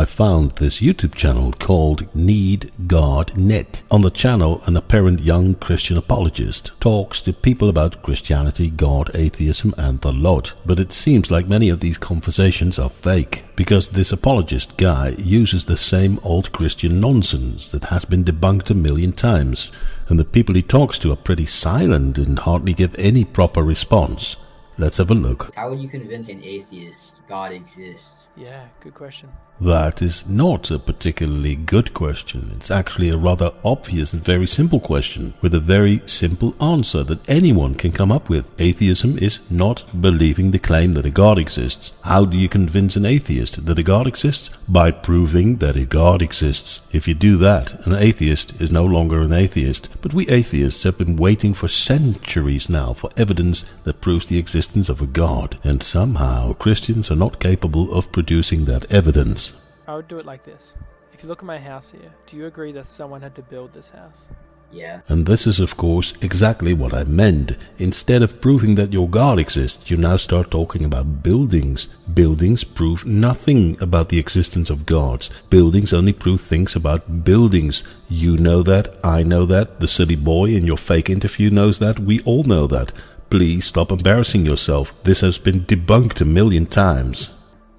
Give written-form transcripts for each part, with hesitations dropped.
I found this YouTube channel called Need God Net. On the channel, an apparent young Christian apologist talks to people about Christianity, God, atheism and the lot. But it seems like many of these conversations are fake, because this apologist guy uses the same old Christian nonsense that has been debunked a million times, and the people he talks to are pretty silent and hardly give any proper response. Let's have a look. How would you convince an atheist God exists? Yeah, good question. That is not a particularly good question. It's actually a rather obvious and very simple question, with a very simple answer that anyone can come up with. Atheism is not believing the claim that a God exists. How do you convince an atheist that a God exists? By proving that a God exists. If you do that, an atheist is no longer an atheist. But we atheists have been waiting for centuries now for evidence that proves the existence of a God, and somehow Christians are not capable of producing that evidence. I would do it like this. If you look at my house here, do you agree that someone had to build this house? Yeah. And this is of course exactly what I meant. Instead of proving that your God exists, you now start talking about buildings. Buildings prove nothing about the existence of gods. Buildings only prove things about buildings. You know that, I know that, the silly boy in your fake interview knows that, we all know that. Please stop embarrassing yourself. This has been debunked a million times.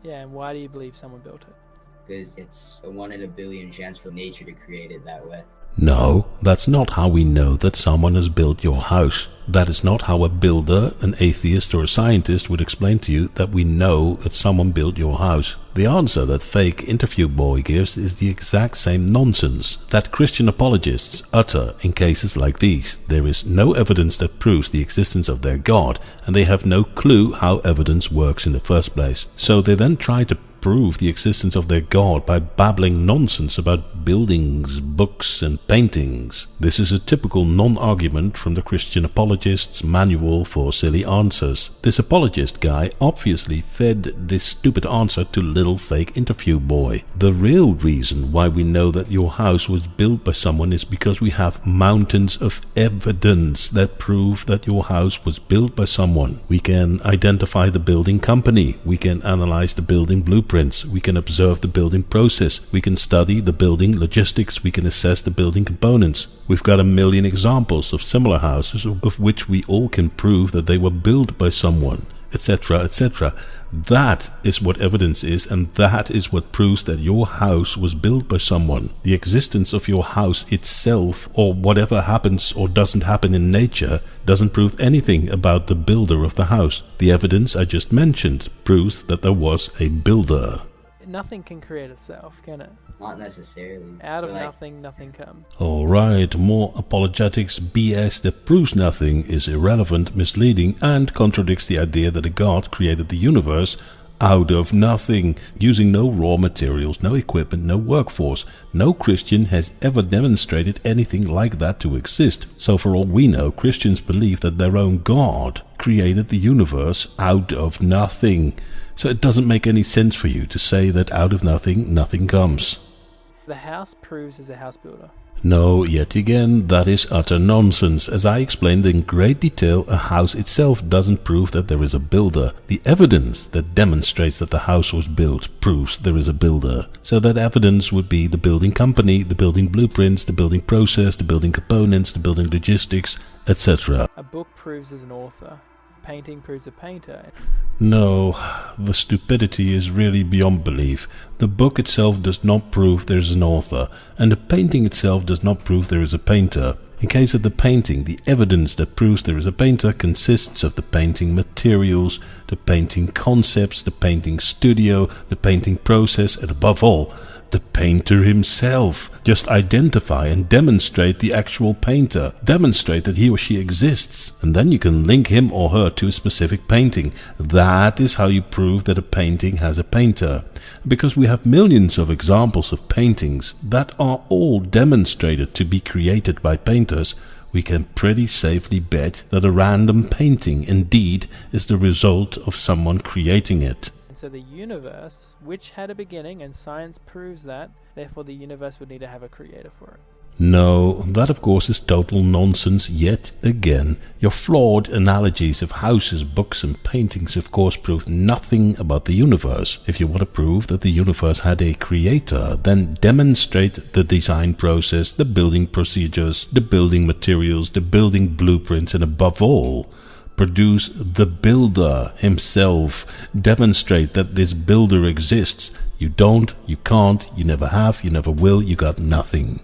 Yeah, and why do you believe someone built it? Because it's a 1 in a billion chance for nature to create it that way. No, that's not how we know that someone has built your house. That is not how a builder, an atheist or a scientist would explain to you that we know that someone built your house. The answer that fake interview boy gives is the exact same nonsense that Christian apologists utter in cases like these. There is no evidence that proves the existence of their God, and they have no clue how evidence works in the first place. So they then try to prove the existence of their God by babbling nonsense about buildings, books and paintings. This is a typical non-argument from the Christian apologist's manual for silly answers. This apologist guy obviously fed this stupid answer to little fake interview boy. The real reason why we know that your house was built by someone is because we have mountains of evidence that prove that your house was built by someone. We can identify the building company, we can analyze the building blueprint, we can observe the building process, we can study the building logistics, we can assess the building components. We've got a million examples of similar houses of which we all can prove that they were built by someone, etc., etc. That is what evidence is, and that is what proves that your house was built by someone. The existence of your house itself, or whatever happens or doesn't happen in nature, doesn't prove anything about the builder of the house. The evidence I just mentioned proves that there was a builder. Nothing can create itself, can it? Not necessarily. Out of But, nothing, nothing comes. Alright, more apologetics BS that proves nothing, is irrelevant, misleading, and contradicts the idea that a God created the universe out of nothing, using no raw materials, no equipment, no workforce. No Christian has ever demonstrated anything like that to exist. So for all we know, Christians believe that their own God created the universe out of nothing. So it doesn't make any sense for you to say that out of nothing, nothing comes. The house proves as a house builder. No, yet again, that is utter nonsense. As I explained in great detail, a house itself doesn't prove that there is a builder. The evidence that demonstrates that the house was built proves there is a builder. So that evidence would be the building company, the building blueprints, the building process, the building components, the building logistics, etc. A book proves there's an author. Painting proves a painter. No, the stupidity is really beyond belief. The book itself does not prove there is an author, and the painting itself does not prove there is a painter. In case of the painting, the evidence that proves there is a painter consists of the painting materials, the painting concepts, the painting studio, the painting process, and above all, the painter himself. Just identify and demonstrate the actual painter. Demonstrate that he or she exists, and then you can link him or her to a specific painting. That is how you prove that a painting has a painter. Because we have millions of examples of paintings that are all demonstrated to be created by painters, we can pretty safely bet that a random painting indeed is the result of someone creating it. So the universe, which had a beginning, and science proves that, therefore the universe would need to have a creator for it. No, that of course is total nonsense yet again. Your flawed analogies of houses, books and paintings of course prove nothing about the universe. If you want to prove that the universe had a creator, then demonstrate the design process, the building procedures, the building materials, the building blueprints, and above all, produce the builder himself. Demonstrate that this builder exists. You don't, you can't, you never have, you never will, you got nothing.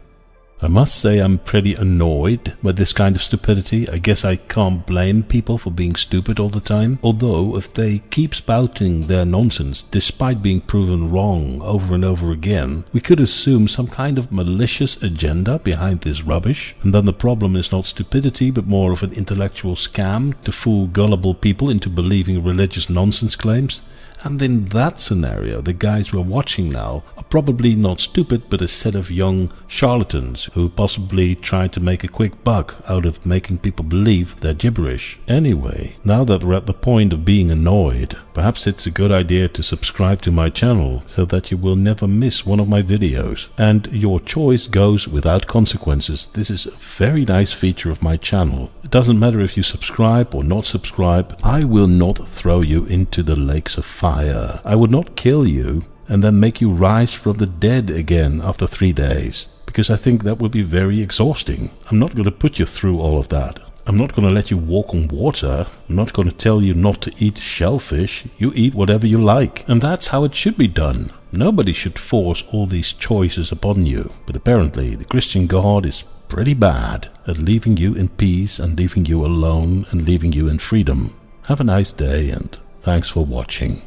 I must say I'm pretty annoyed by this kind of stupidity. I guess I can't blame people for being stupid all the time. Although, if they keep spouting their nonsense despite being proven wrong over and over again, we could assume some kind of malicious agenda behind this rubbish. And then the problem is not stupidity, but more of an intellectual scam to fool gullible people into believing religious nonsense claims. And in that scenario, the guys we're watching now are probably not stupid, but a set of young charlatans who possibly try to make a quick buck out of making people believe they're gibberish. Anyway, now that we're at the point of being annoyed, perhaps it's a good idea to subscribe to my channel so that you will never miss one of my videos. And your choice goes without consequences. This is a very nice feature of my channel. It doesn't matter if you subscribe or not subscribe. I will not throw you into the lakes of fire. I would not kill you and then make you rise from the dead again after 3 days, because I think that would be very exhausting. I'm not going to put you through all of that. I'm not going to let you walk on water. I'm not going to tell you not to eat shellfish. You eat whatever you like. And that's how it should be done. Nobody should force all these choices upon you. But apparently the Christian God is pretty bad at leaving you in peace and leaving you alone and leaving you in freedom. Have a nice day and thanks for watching.